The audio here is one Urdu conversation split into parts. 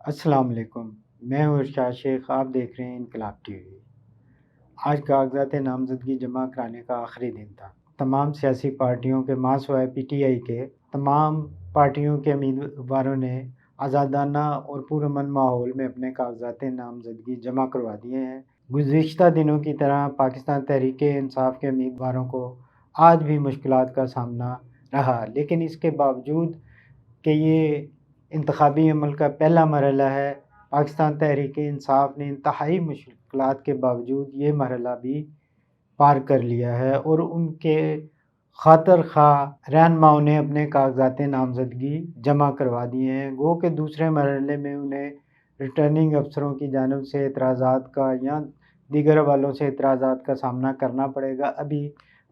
السلام علیکم، میں ہوں ارشاد شیخ، آپ دیکھ رہے ہیں انقلاب ٹی وی۔ آج کاغذات نامزدگی جمع کرانے کا آخری دن تھا۔ تمام سیاسی پارٹیوں کے ماں سوائے پی ٹی آئی کے تمام پارٹیوں کے امیدواروں نے آزادانہ اور پرامن ماحول میں اپنے کاغذات نامزدگی جمع کروا دیے ہیں۔ گزشتہ دنوں کی طرح پاکستان تحریک انصاف کے امیدواروں کو آج بھی مشکلات کا سامنا رہا، لیکن اس کے باوجود کہ یہ انتخابی عمل کا پہلا مرحلہ ہے، پاکستان تحریک انصاف نے انتہائی مشکلات کے باوجود یہ مرحلہ بھی پار کر لیا ہے اور ان کے خاطر خواہ رہنماؤں نے اپنے کاغذات نامزدگی جمع کروا دیے ہیں۔ گو کہ دوسرے مرحلے میں انہیں ریٹرننگ افسروں کی جانب سے اعتراضات کا یا دیگر حوالوں سے اعتراضات کا سامنا کرنا پڑے گا۔ ابھی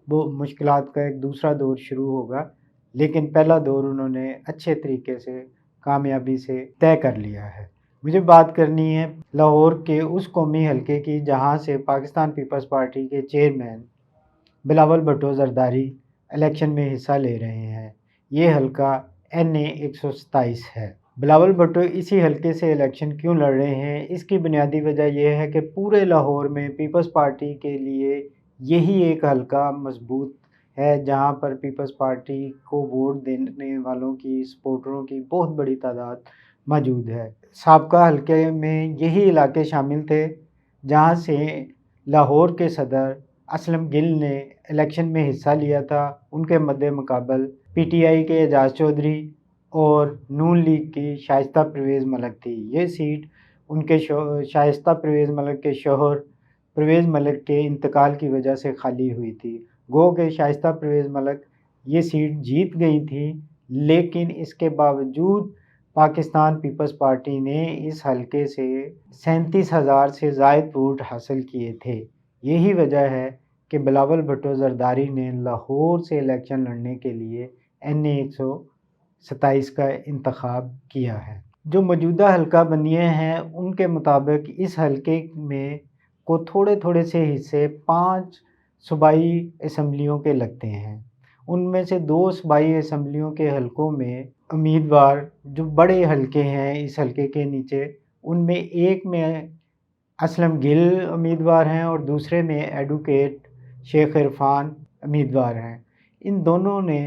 وہ مشکلات کا ایک دوسرا دور شروع ہوگا، لیکن پہلا دور انہوں نے اچھے طریقے سے کامیابی سے طے کر لیا ہے۔ مجھے بات کرنی ہے لاہور کے اس قومی حلقے کی جہاں سے پاکستان پیپلز پارٹی کے چیئرمین بلاول بھٹو زرداری الیکشن میں حصہ لے رہے ہیں۔ یہ حلقہ NA 127 ہے۔ بلاول بھٹو اسی حلقے سے الیکشن کیوں لڑ رہے ہیں؟ اس کی بنیادی وجہ یہ ہے کہ پورے لاہور میں پیپلز پارٹی کے لیے یہی ایک حلقہ مضبوط ہے جہاں پر پیپلز پارٹی کو ووٹ دینے والوں کی سپورٹروں کی بہت بڑی تعداد موجود ہے۔ سابقہ حلقے میں یہی علاقے شامل تھے جہاں سے لاہور کے صدر اسلم گل نے الیکشن میں حصہ لیا تھا۔ ان کے مد مقابل پی ٹی آئی کے اعجاز چودھری اور نون لیگ کی شائستہ پرویز ملک تھی۔ یہ سیٹ ان کے شائستہ پرویز ملک کے شوہر پرویز ملک کے انتقال کی وجہ سے خالی ہوئی تھی۔ گو کہ شائستہ پرویز ملک یہ سیٹ جیت گئی تھی، لیکن اس کے باوجود پاکستان پیپلز پارٹی نے اس حلقے سے 37,000 سے زائد ووٹ حاصل کیے تھے۔ یہی وجہ ہے کہ بلاول بھٹو زرداری نے لاہور سے الیکشن لڑنے کے لیے NA 127 کا انتخاب کیا ہے۔ جو موجودہ حلقہ بندیاں ہیں ان کے مطابق اس حلقے میں کو تھوڑے سے حصے 5 صوبائی اسمبلیوں کے لگتے ہیں۔ ان میں سے 2 صوبائی اسمبلیوں کے حلقوں میں امیدوار جو بڑے حلقے ہیں اس حلقے کے نیچے، ان میں ایک میں اسلم گل امیدوار ہیں اور دوسرے میں ایڈوکیٹ شیخ عرفان امیدوار ہیں۔ ان دونوں نے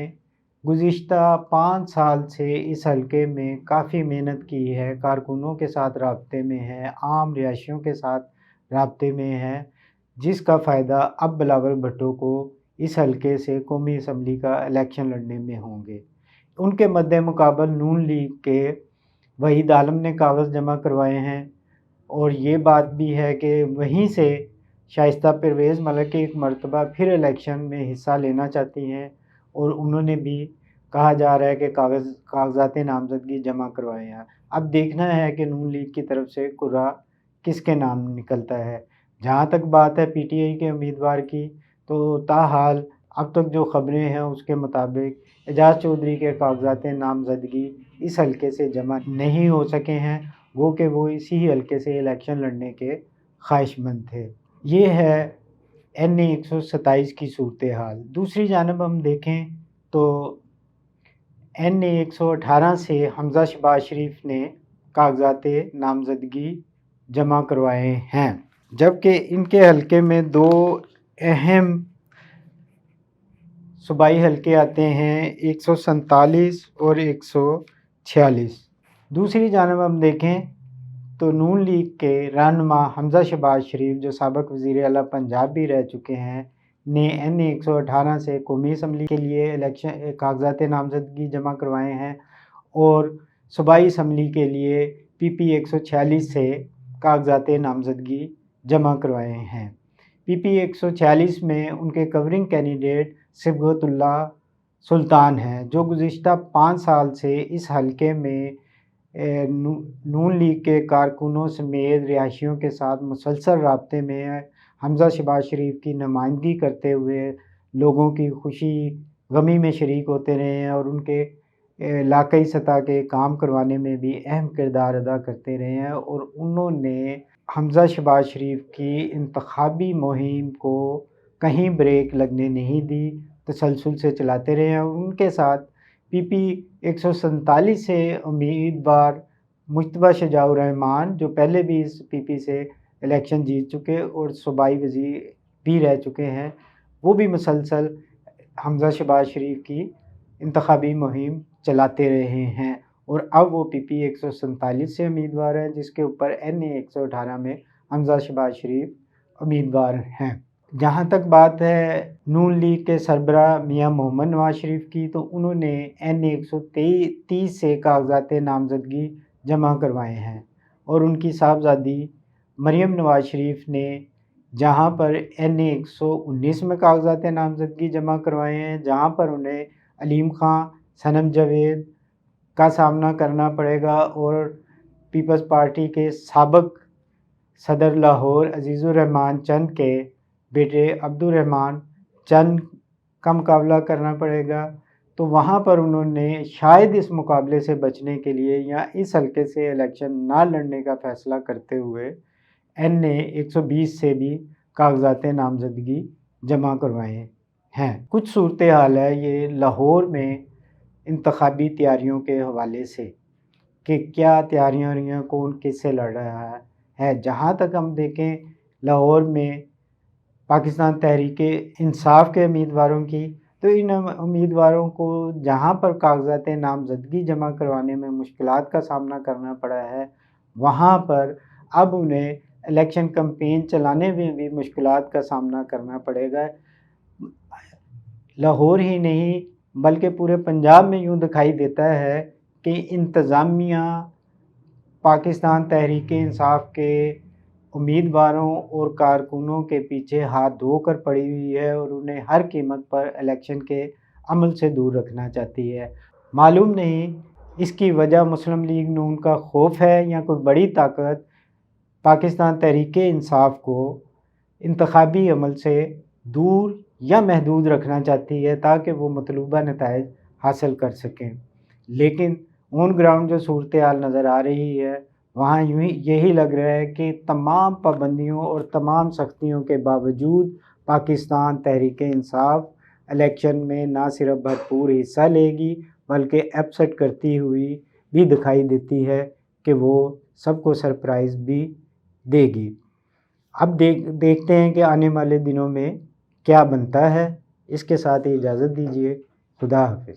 گزشتہ 5 سال سے اس حلقے میں کافی محنت کی ہے، کارکنوں کے ساتھ رابطے میں ہے، عام رہائشیوں کے ساتھ رابطے میں ہے، جس کا فائدہ اب بلاول بھٹو کو اس حلقے سے قومی اسمبلی کا الیکشن لڑنے میں ہوں گے۔ ان کے مد مقابل نون لیگ کے وحید عالم نے کاغذ جمع کروائے ہیں اور یہ بات بھی ہے کہ وہیں سے شائستہ پرویز ملک ایک مرتبہ پھر الیکشن میں حصہ لینا چاہتی ہیں اور انہوں نے بھی کہا جا رہا ہے کہ کاغذات نامزدگی جمع کروائے ہیں۔ اب دیکھنا ہے کہ نون لیگ کی طرف سے کرا کس کے نام نکلتا ہے۔ جہاں تک بات ہے پی ٹی آئی کے امیدوار کی، تو تاحال اب تک جو خبریں ہیں اس کے مطابق اعجاز چودھری کے کاغذات نامزدگی اس حلقے سے جمع نہیں ہو سکے ہیں، وہ کہ وہ اسی حلقے سے الیکشن لڑنے کے خواہش مند تھے۔ یہ ہے NA 127 کی صورتحال۔ دوسری جانب ہم دیکھیں تو NA 118 سے حمزہ شہباز شریف نے کاغذات نامزدگی جمع کروائے ہیں، جبکہ ان کے حلقے میں 2 اہم صوبائی حلقے آتے ہیں 147 اور 146۔ دوسری جانب ہم دیکھیں تو نون لیگ کے رہنما حمزہ شہباز شریف جو سابق وزیر اعلیٰ پنجاب بھی رہ چکے ہیں نے NA 118 سے قومی اسمبلی کے لیے کاغذات نامزدگی جمع کروائے ہیں اور صوبائی اسمبلی کے لیے PP 146 سے کاغذات نامزدگی جمع کروائے ہیں۔ PP 146 میں ان کے کورنگ کینڈیڈیٹ صبغت اللہ سلطان ہیں، جو گزشتہ 5 سال سے اس حلقے میں نون لیگ کے کارکنوں سمیت رہائشیوں کے ساتھ مسلسل رابطے میں ہے، حمزہ شہباز شریف کی نمائندگی کرتے ہوئے لوگوں کی خوشی غمی میں شریک ہوتے رہے ہیں اور ان کے علاقائی سطح کے کام کروانے میں بھی اہم کردار ادا کرتے رہے ہیں، اور انہوں نے حمزہ شہباز شریف کی انتخابی مہم کو کہیں بریک لگنے نہیں دی، تسلسل سے چلاتے رہے ہیں۔ ان کے ساتھ PP 147 سے امیدوار مجتبیٰ شجاع الرحمان جو پہلے بھی اس پی پی سے الیکشن جیت چکے اور صوبائی وزیر بھی رہ چکے ہیں، وہ بھی مسلسل حمزہ شہباز شریف کی انتخابی مہم چلاتے رہے ہیں، اور اب وہ پی پی 147 سے امیدوار ہیں، جس کے اوپر NA 118 میں حمزہ شہباز شریف امیدوار ہیں۔ جہاں تک بات ہے نون لیگ کے سربراہ میاں محمد نواز شریف کی، تو انہوں نے NA 130 سے کاغذات نامزدگی جمع کروائے ہیں، اور ان کی صاحبزادی مریم نواز شریف نے جہاں پر NA 119 میں کاغذات نامزدگی جمع کروائے ہیں، جہاں پر انہیں علیم خان، صنم جاوید کا سامنا کرنا پڑے گا، اور پیپلز پارٹی کے سابق صدر لاہور عزیز الرحمان چند کے بیٹے عبد الرحمان چند کا مقابلہ کرنا پڑے گا، تو وہاں پر انہوں نے شاید اس مقابلے سے بچنے کے لیے یا اس حلقے سے الیکشن نہ لڑنے کا فیصلہ کرتے ہوئے NA 120 سے بھی کاغذات نامزدگی جمع کروائے ہیں۔ کچھ صورتحال ہے یہ لاہور میں انتخابی تیاریوں کے حوالے سے کہ کیا تیاریاں رہی ہیں، کون کس سے لڑ رہا ہے۔ جہاں تک ہم دیکھیں لاہور میں پاکستان تحریک انصاف کے امیدواروں کی، تو ان امیدواروں کو جہاں پر کاغذات نامزدگی جمع کروانے میں مشکلات کا سامنا کرنا پڑا ہے، وہاں پر اب انہیں الیکشن کمپین چلانے میں بھی مشکلات کا سامنا کرنا پڑے گا۔ لاہور ہی نہیں بلکہ پورے پنجاب میں یوں دکھائی دیتا ہے کہ انتظامیہ پاکستان تحریک انصاف کے امیدواروں اور کارکنوں کے پیچھے ہاتھ دھو کر پڑی ہوئی ہے، اور انہیں ہر قیمت پر الیکشن کے عمل سے دور رکھنا چاہتی ہے۔ معلوم نہیں اس کی وجہ مسلم لیگ نون کا خوف ہے یا کوئی بڑی طاقت پاکستان تحریک انصاف کو انتخابی عمل سے دور یا محدود رکھنا چاہتی ہے تاکہ وہ مطلوبہ نتائج حاصل کر سکیں۔ لیکن آن گراؤنڈ جو صورتحال نظر آ رہی ہے، وہاں یہی لگ رہا ہے کہ تمام پابندیوں اور تمام سختیوں کے باوجود پاکستان تحریک انصاف الیکشن میں نہ صرف بھرپور حصہ لے گی بلکہ اپسیٹ کرتی ہوئی بھی دکھائی دیتی ہے کہ وہ سب کو سرپرائز بھی دے گی۔ اب دیکھتے ہیں کہ آنے والے دنوں میں کیا بنتا ہے۔ اس کے ساتھ اجازت دیجیے، خدا حافظ۔